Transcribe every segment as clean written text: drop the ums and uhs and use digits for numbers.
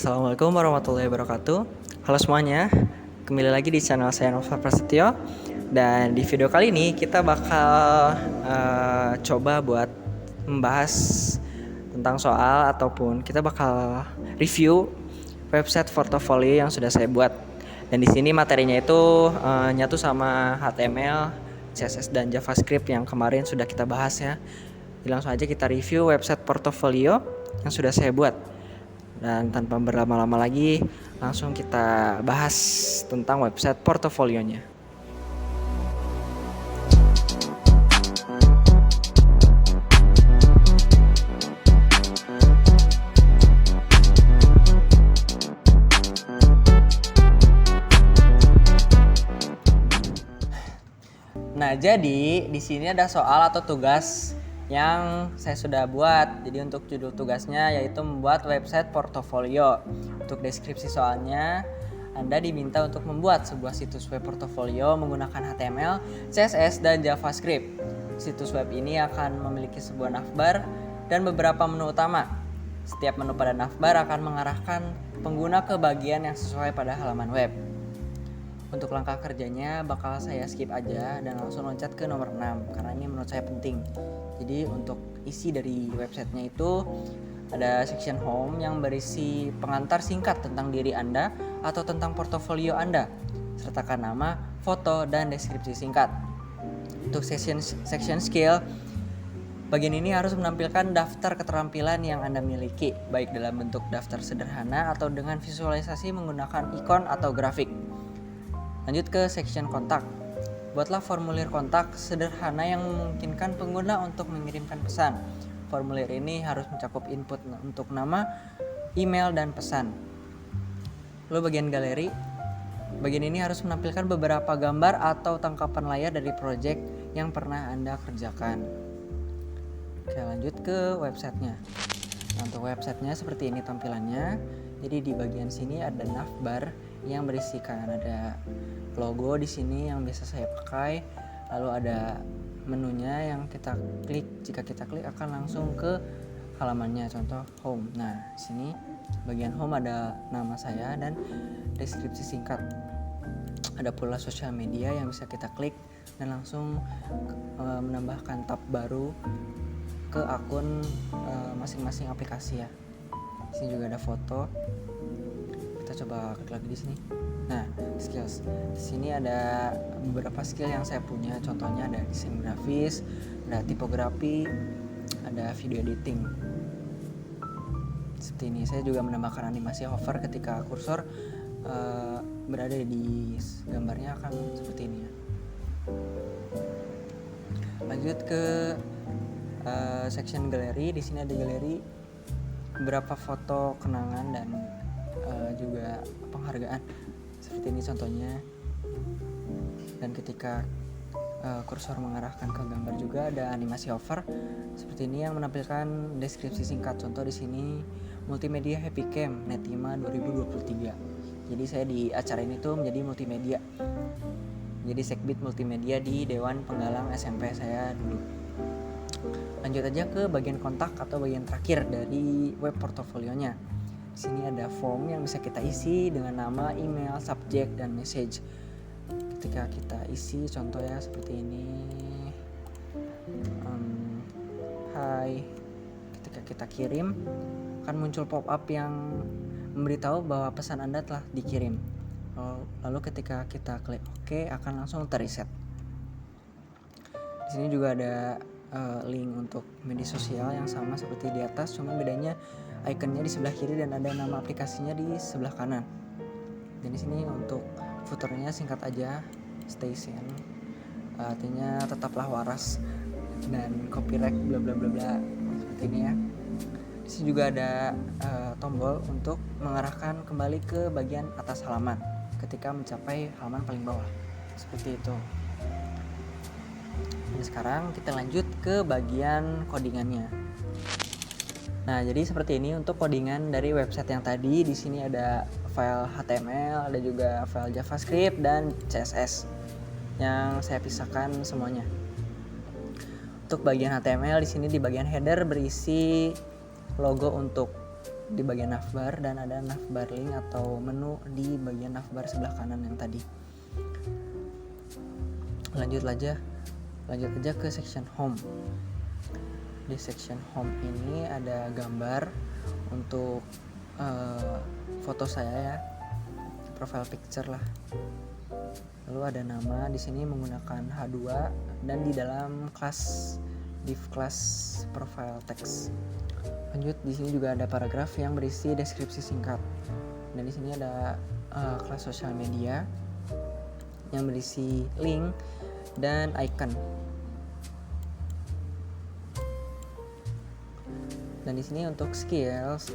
Assalamualaikum warahmatullahi wabarakatuh. Halo semuanya, kembali lagi di channel saya Nova Prasetyo. Dan di video kali ini kita bakal coba buat membahas tentang soal ataupun kita bakal review website portofolio yang sudah saya buat. Dan di sini materinya itu nyatu sama HTML, CSS dan JavaScript yang kemarin sudah kita bahas ya. Jadi langsung aja kita review website portofolio yang sudah saya buat. Dan tanpa berlama-lama lagi, langsung kita bahas tentang website portofolionya. Nah, jadi di sini ada soal atau tugas yang saya sudah buat. Jadi untuk judul tugasnya yaitu membuat website portofolio. Untuk deskripsi soalnya, Anda diminta untuk membuat sebuah situs web portofolio menggunakan HTML, CSS, dan JavaScript. Situs web ini akan memiliki sebuah navbar dan beberapa menu utama. Setiap menu pada navbar akan mengarahkan pengguna ke bagian yang sesuai pada halaman web. Untuk langkah kerjanya bakal saya skip aja dan langsung loncat ke nomor 6 karena ini menurut saya penting. Jadi untuk isi dari websitenya itu ada section home yang berisi pengantar singkat tentang diri Anda atau tentang portofolio Anda, sertakan nama, foto, dan deskripsi singkat. Untuk section skill, bagian ini harus menampilkan daftar keterampilan yang Anda miliki, baik dalam bentuk daftar sederhana atau dengan visualisasi menggunakan ikon atau grafik. Lanjut ke section kontak. Buatlah formulir kontak sederhana yang memungkinkan pengguna untuk mengirimkan pesan. Formulir ini harus mencakup input untuk nama, email, dan pesan. Lalu bagian galeri. Bagian ini harus menampilkan beberapa gambar atau tangkapan layar dari project yang pernah Anda kerjakan. Oke, lanjut ke websitenya. Nah, untuk websitenya seperti ini tampilannya. Jadi di bagian sini ada navbar yang berisikan ada logo di sini yang biasa saya pakai, lalu ada menunya yang kita klik. Jika kita klik akan langsung ke halamannya, contoh home. Nah, di sini bagian home ada nama saya dan deskripsi singkat. Ada pula sosial media yang bisa kita klik dan langsung menambahkan tab baru ke akun masing-masing aplikasi ya. Di sini juga ada foto. Kita coba klik lagi di sini. Nah, skills. Di sini ada beberapa skill yang saya punya. Contohnya ada desain grafis, ada tipografi, ada video editing. Seperti ini. Saya juga menambahkan animasi hover ketika kursor berada di gambarnya akan seperti ini ya. Lanjut ke section galeri. Di sini ada galeri, beberapa foto kenangan dan juga penghargaan seperti ini contohnya. Dan ketika kursor mengarahkan ke gambar juga ada animasi hover seperti ini yang menampilkan deskripsi singkat. Contoh di sini multimedia Happy Camp Netima 2023. Jadi saya di acara ini tuh menjadi multimedia. Jadi sekbid multimedia di Dewan Penggalang SMP saya dulu. Lanjut aja ke bagian kontak atau bagian terakhir dari web portofolionya. Di sini ada form yang bisa kita isi dengan nama, email, subjek, dan message. Ketika kita isi contoh ya seperti ini. Hai. Ketika kita kirim akan muncul pop-up yang memberitahu bahwa pesan Anda telah dikirim. Lalu ketika kita klik OK akan langsung terreset. Di sini juga ada link untuk media sosial yang sama seperti di atas, cuma bedanya ikonnya di sebelah kiri dan ada nama aplikasinya di sebelah kanan. Dan di sini untuk footernya singkat aja, stay sane, artinya tetaplah waras, dan copyright bla bla bla bla seperti ini ya. Di sini juga ada tombol untuk mengarahkan kembali ke bagian atas halaman ketika mencapai halaman paling bawah seperti itu. Dan sekarang kita lanjut ke bagian codingannya. Nah, jadi seperti ini untuk codingan dari website yang tadi. Di sini ada file HTML, ada juga file JavaScript dan CSS yang saya pisahkan semuanya. Untuk bagian HTML di sini di bagian header berisi logo untuk di bagian navbar, dan ada navbar link atau menu di bagian navbar sebelah kanan yang tadi. Lanjut aja ke section home. Di section home ini ada gambar untuk foto saya ya, profile picture lah. Lalu ada nama, di sini menggunakan H2, dan di dalam div class profile text. Lanjut, di sini juga ada paragraf yang berisi deskripsi singkat. Dan di sini ada kelas sosial media yang berisi link dan icon. Dan di sini untuk skills,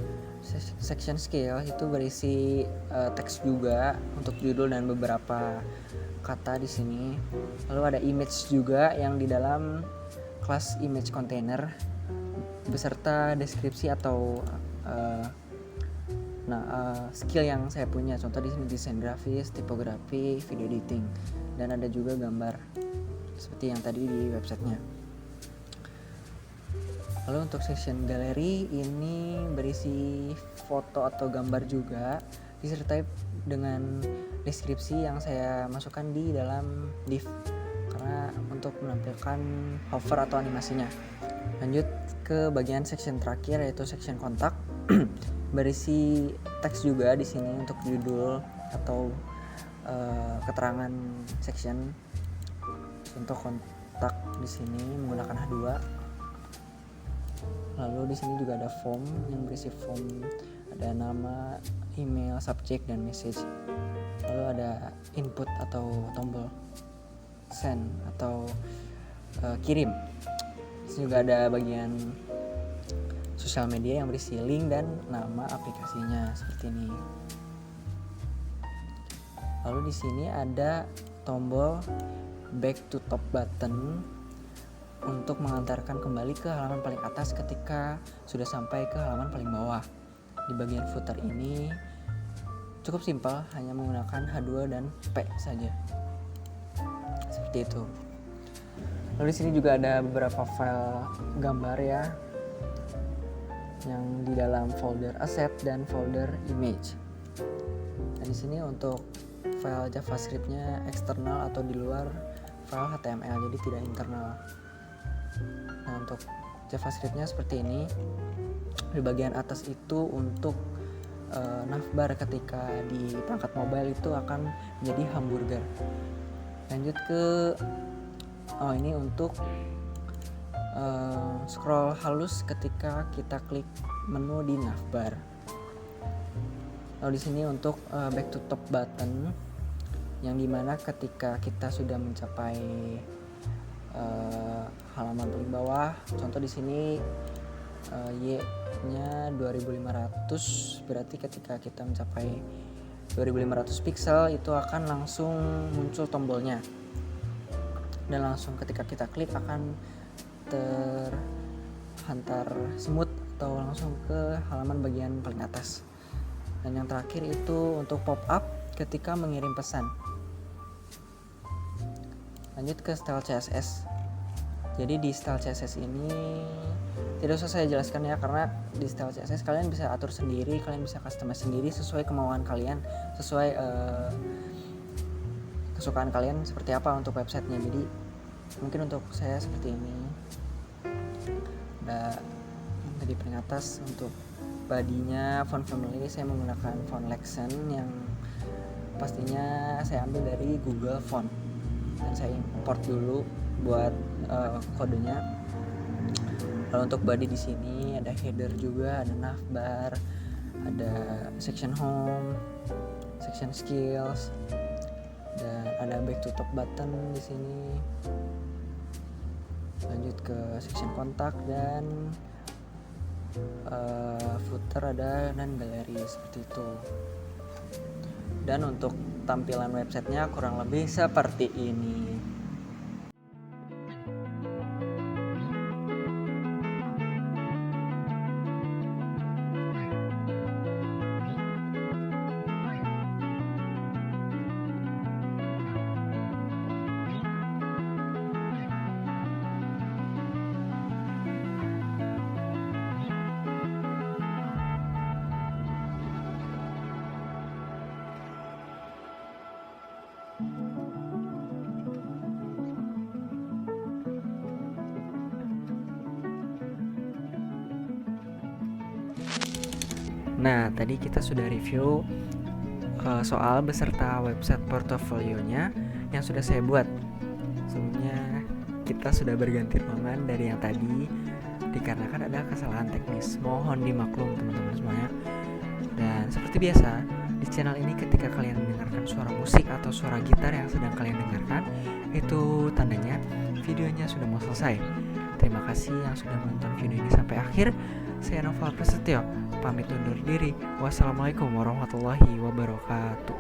section skills itu berisi teks juga untuk judul dan beberapa kata di sini. Lalu ada image juga yang di dalam kelas image container beserta deskripsi atau skill yang saya punya. Contoh di sini desain grafis, tipografi, video editing, dan ada juga gambar seperti yang tadi di websitenya. Lalu untuk section galeri ini berisi foto atau gambar juga, disertai dengan deskripsi yang saya masukkan di dalam div karena untuk menampilkan hover atau animasinya. Lanjut ke bagian section terakhir, yaitu section kontak. Berisi teks juga di sini untuk judul atau keterangan section. Untuk kontak di sini menggunakan H2. Lalu di sini juga ada form yang berisi form, ada nama, email, subject, dan message. Lalu ada input atau tombol send atau kirim. Di sini juga ada bagian sosial media yang berisi link dan nama aplikasinya seperti ini. Lalu di sini ada tombol back to top button untuk mengantarkan kembali ke halaman paling atas ketika sudah sampai ke halaman paling bawah. Di bagian footer ini cukup simpel, hanya menggunakan H2 dan P saja. Seperti itu. Lalu di sini juga ada beberapa file gambar ya, yang di dalam folder asset dan folder image. Dan di sini untuk file JavaScript-nya eksternal atau di luar file HTML, jadi tidak internal. Nah, untuk JavaScript-nya seperti ini. Di bagian atas itu untuk navbar ketika di perangkat mobile itu akan menjadi hamburger. Lanjut ke ini untuk scroll halus ketika kita klik menu di navbar. Lalu di sini untuk back to top button, yang dimana ketika kita sudah mencapai halaman paling bawah, contoh di sini Y-nya 2500, berarti ketika kita mencapai 2500 pixel itu akan langsung muncul tombolnya, dan langsung ketika kita klik akan terhantar semut atau langsung ke halaman bagian paling atas. Dan yang terakhir itu untuk pop up ketika mengirim pesan. Lanjut ke style CSS. Jadi di style CSS ini tidak usah saya jelaskan ya, karena di style CSS kalian bisa atur sendiri, kalian bisa customize sendiri sesuai kemauan kalian, sesuai kesukaan kalian seperti apa untuk websitenya. Jadi mungkin untuk saya seperti ini. Ada tadi paling atas untuk bodinya font family saya menggunakan font Lexan yang pastinya saya ambil dari Google Font, dan saya import dulu buat kodenya. Lalu untuk body di sini ada header juga, ada navbar, ada section home, section skills, dan ada back to top button di sini. Lanjut ke section kontak dan footer ada, dan galeri seperti itu. Dan untuk tampilan websitenya kurang lebih seperti ini. Nah, tadi kita sudah review soal beserta website portofolionya yang sudah saya buat. Sebelumnya kita sudah berganti ruangan dari yang tadi dikarenakan ada kesalahan teknis. Mohon dimaklum teman-teman semuanya. Dan seperti biasa, di channel ini ketika kalian mendengarkan suara musik atau suara gitar yang sedang kalian dengarkan, itu tandanya videonya sudah mau selesai. Terima kasih yang sudah menonton video ini sampai akhir. Saya Noval Prasetyo, pamit undur diri. Wassalamualaikum warahmatullahi wabarakatuh.